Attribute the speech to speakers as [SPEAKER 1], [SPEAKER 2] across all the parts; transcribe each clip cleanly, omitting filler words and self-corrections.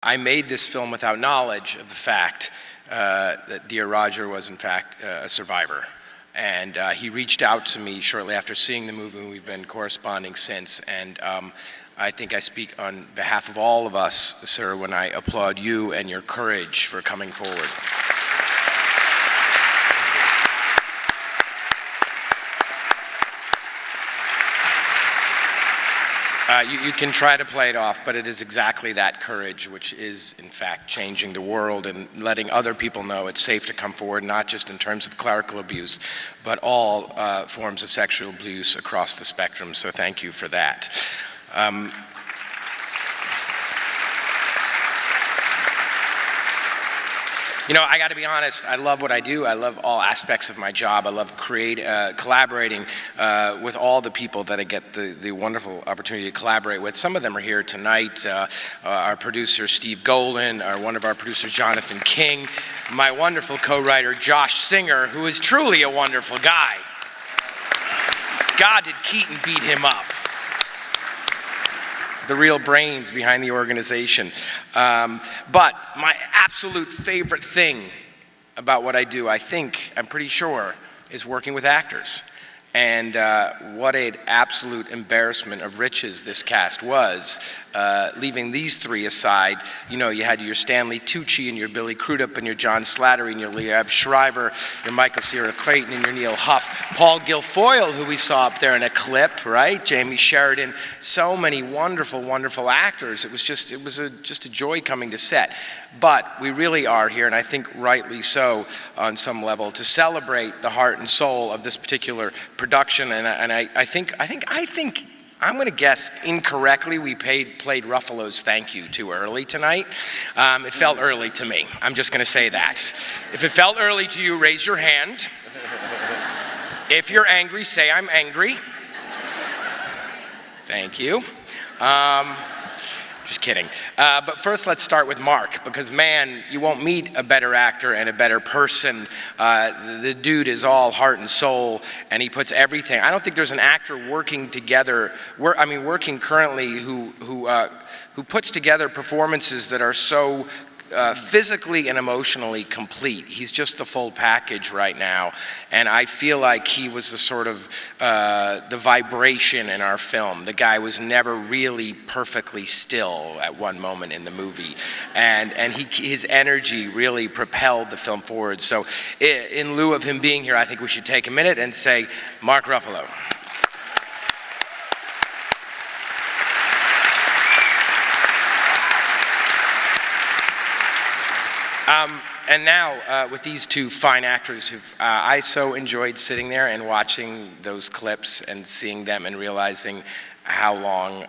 [SPEAKER 1] I made this film without knowledge of the fact that Dear Roger was in fact a survivor. And he reached out to me shortly after seeing the movie, and we've been corresponding since. And I think I speak on behalf of all of us, sir, when I applaud you and your courage for coming forward. You can try to play it off, but it is exactly that courage which is, in fact, changing the world and letting other people know it's safe to come forward, not just in terms of clerical abuse, but all forms of sexual abuse across the spectrum. So thank you for that. You know, I got to be honest, I love what I do. I love all aspects of my job. I love collaborating with all the people that I get the wonderful opportunity to collaborate with. Some of them are here tonight. Our producer, Steve Golan, one of our producers, Jonathan King, my wonderful co-writer, Josh Singer, who is truly a wonderful guy. God, did Keaton beat him up. The real brains behind the organization. But my absolute favorite thing about what I do, I'm pretty sure, is working with actors. And what an absolute embarrassment of riches this cast was. Leaving these three aside, you know, you had your Stanley Tucci and your Billy Crudup and your John Slattery and your Liev Schreiber, your Michael Cera Clayton and your Neil Huff, Paul Guilfoyle, who we saw up there in a clip, right? Jamie Sheridan, so many wonderful, wonderful actors. It was just a joy coming to set. But we really are here, and I think rightly so on some level, to celebrate the heart and soul of this particular production. And I think I'm going to guess incorrectly we played Ruffalo's Thank You too early tonight. It felt early to me. I'm just going to say that. If it felt early to you, raise your hand. If you're angry, say I'm angry. Thank you. Just kidding. But first, let's start with Mark, because man, you won't meet a better actor and a better person. The dude is all heart and soul, and he puts everything. I don't think there's an actor working currently who puts together performances that are so physically and emotionally complete. He's just the full package right now, and I feel like he was the sort of the vibration in our film. The guy was never really perfectly still at one moment in the movie, and his energy really propelled the film forward. So in lieu of him being here, I think we should take a minute and say, Mark Ruffalo. And now, with these two fine actors I so enjoyed sitting there and watching those clips and seeing them and realizing how long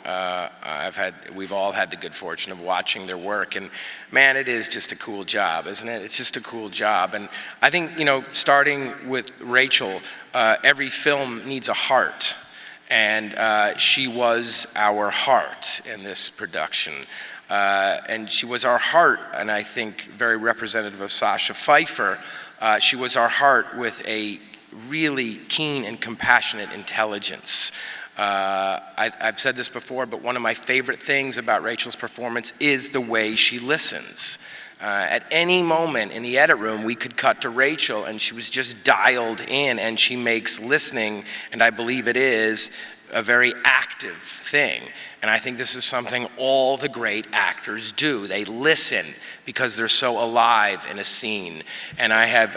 [SPEAKER 1] we've all had the good fortune of watching their work. And man, it is just a cool job, isn't it? It's just a cool job. And I think, you know, starting with Rachel, every film needs a heart. And she was our heart in this production. And she was our heart, and I think very representative of Sasha Pfeiffer. She was our heart with a really keen and compassionate intelligence. I've said this before, but one of my favorite things about Rachel's performance is the way she listens. At any moment in the edit room, we could cut to Rachel, and she was just dialed in, and she makes listening, and I believe it is, a very active thing. And I think this is something all the great actors do. They listen because they're so alive in a scene. And I have,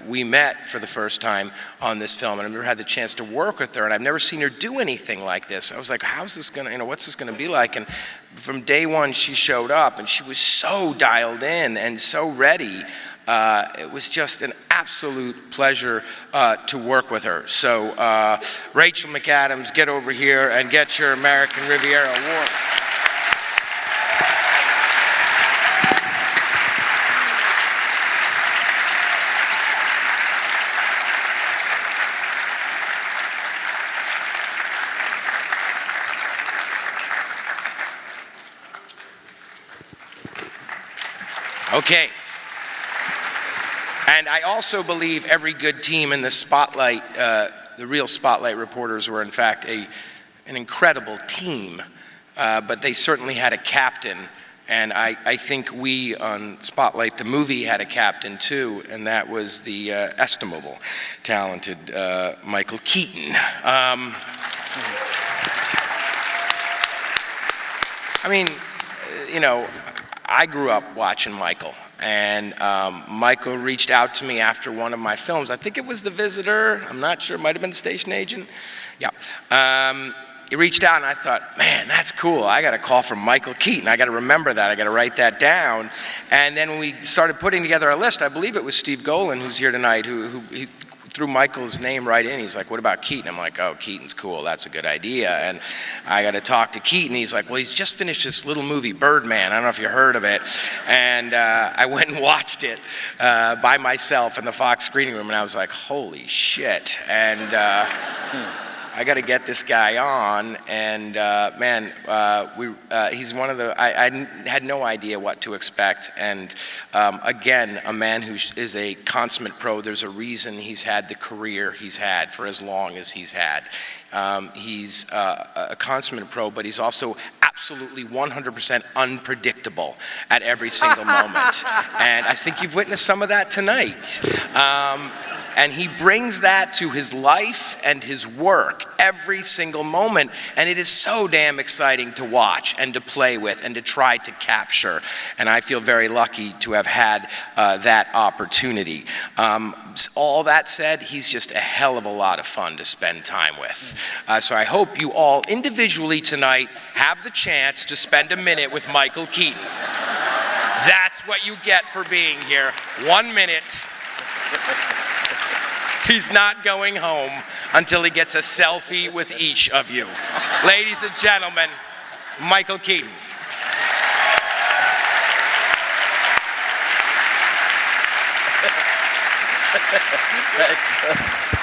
[SPEAKER 1] we met for the first time on this film, and I've never had the chance to work with her, and I've never seen her do anything like this. I was like, how's this gonna, what's this gonna be like? And from day one, she showed up, and she was so dialed in and so ready. It was just an absolute pleasure to work with her. So Rachel McAdams, get over here and get your American Riviera Award. Okay. And I also believe every good team in the Spotlight, the real Spotlight reporters were in fact an incredible team, but they certainly had a captain And I think we on Spotlight the movie had a captain too, and that was the estimable, talented Michael Keaton. I mean, you know, I grew up watching Michael, and Michael reached out to me after one of my films. I think it was The Visitor. I'm not sure. It might have been Station Agent. Yeah. He reached out, and I thought, man, that's cool. I got a call from Michael Keaton. I got to remember that. I got to write that down. And then when we started putting together our list, I believe it was Steve Golan, who's here tonight, who threw Michael's name right in. He's like, what about Keaton? I'm like, oh, Keaton's cool. That's a good idea. And I got to talk to Keaton. He's like, well, he's just finished this little movie, Birdman. I don't know if you heard of it. And I went and watched it by myself in the Fox screening room, and I was like, holy shit. And I got to get this guy on, and man, he's one of the, I had no idea what to expect, and again, a man who is a consummate pro. There's a reason he's had the career he's had for as long as he's had. He's a consummate pro, but he's also absolutely 100% unpredictable at every single moment, and I think you've witnessed some of that tonight. And he brings that to his life and his work every single moment. And it is so damn exciting to watch and to play with and to try to capture. And I feel very lucky to have had that opportunity. All that said, he's just a hell of a lot of fun to spend time with. So I hope you all individually tonight have the chance to spend a minute with Michael Keaton. That's what you get for being here. 1 minute. He's not going home until he gets a selfie with each of you. Ladies and gentlemen, Michael Keaton.
[SPEAKER 2] Thank you.